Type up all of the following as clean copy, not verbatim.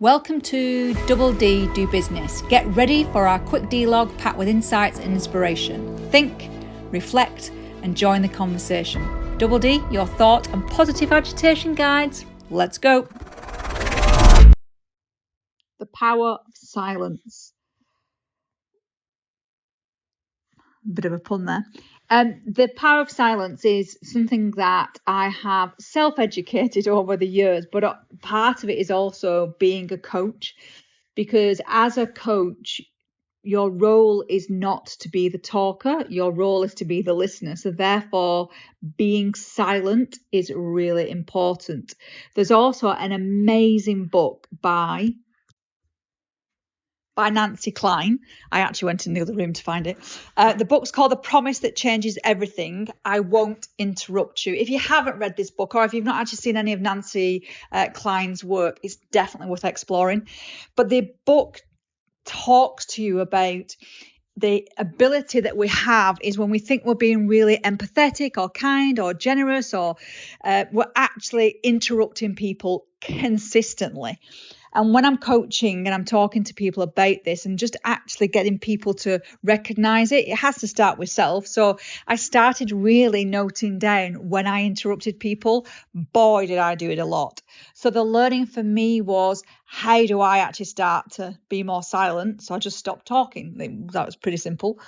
Welcome to Double D Do Business. Get ready for our quick dLog packed with insights and inspiration. Think, reflect, and join the conversation. Double D, your thought and positive agitation guides. Let's go. The power of silence. Bit of a pun there. The power of silence is something that I have self-educated over the years, but part of it is also being a coach, because as a coach, your role is not to be the talker, your role is to be the listener. So therefore, being silent is really important. There's also an amazing book by Nancy Klein. I actually went in the other room to find it. The book's called The Promise That Changes Everything. I won't interrupt you. If you haven't read this book, or if you've not actually seen any of Nancy Klein's work, it's definitely worth exploring. But the book talks to you about the ability that we have is when we think we're being really empathetic or kind or generous, or we're actually interrupting people consistently. And when I'm coaching and I'm talking to people about this and just actually getting people to recognize it, it has to start with self. So I started really noting down when I interrupted people. Boy, did I do it a lot. So the learning for me was, how do I actually start to be more silent? So I just stopped talking. That was pretty simple.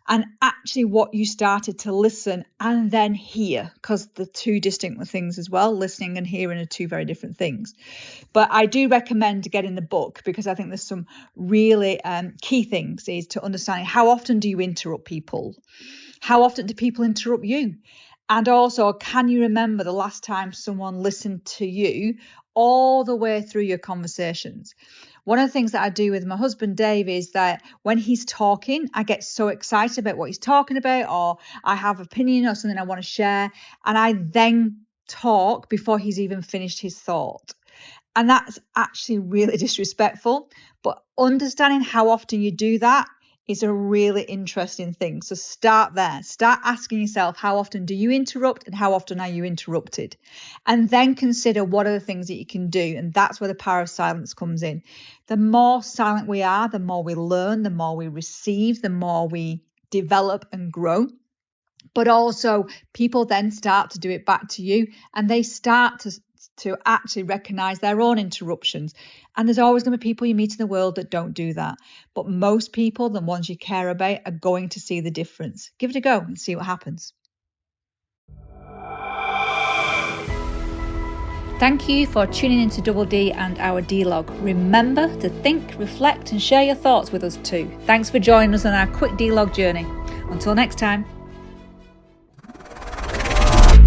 And actually what you started to listen and then hear, because the two distinct things as well, listening and hearing are two very different things. But I do recommend getting the book, because I think there's some really key things is to understanding how often do you interrupt people? How often do people interrupt you? And also, can you remember the last time someone listened to you all the way through your conversations? One of the things that I do with my husband, Dave, is that when he's talking, I get so excited about what he's talking about, or I have opinion or something I want to share, and I then talk before he's even finished his thought. And that's actually really disrespectful. But understanding how often you do that is a really interesting thing. So start there. Start asking yourself, how often do you interrupt and how often are you interrupted? And then consider what are the things that you can do. And that's where the power of silence comes in. The more silent we are, the more we learn, the more we receive, the more we develop and grow. But also people then start to do it back to you, and they start to actually recognize their own interruptions. And there's always going to be people you meet in the world that don't do that. But most people, the ones you care about, are going to see the difference. Give it a go and see what happens. Thank you for tuning into Double D and our dLog. Remember to think, reflect, and share your thoughts with us too. Thanks for joining us on our quick dLog journey. Until next time.